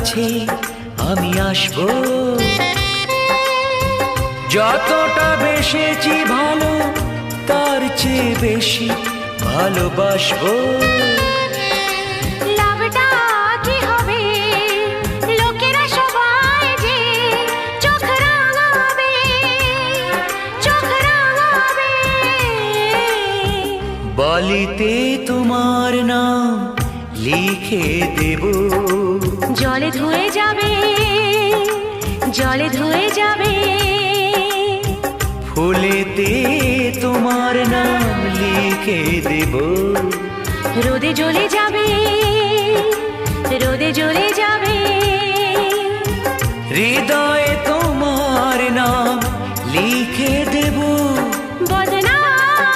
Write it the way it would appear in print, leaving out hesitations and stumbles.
কাছে আমি আসবো। যতটা বেসেছি ভালো তার চেয়ে বেশি ভালোবাসবো। লাভটা কি হবে লোকেরা সবাই যে চোখ রাঙাবে, চোখ রাঙাবে। বালিতে তোমার নাম লিখে দেব, জলে ধুয়ে যাবে, জলে ধুয়ে যাবে। ফুলেতে তোমার নাম লিখে দেব, রোদে জ্বলে যাবে।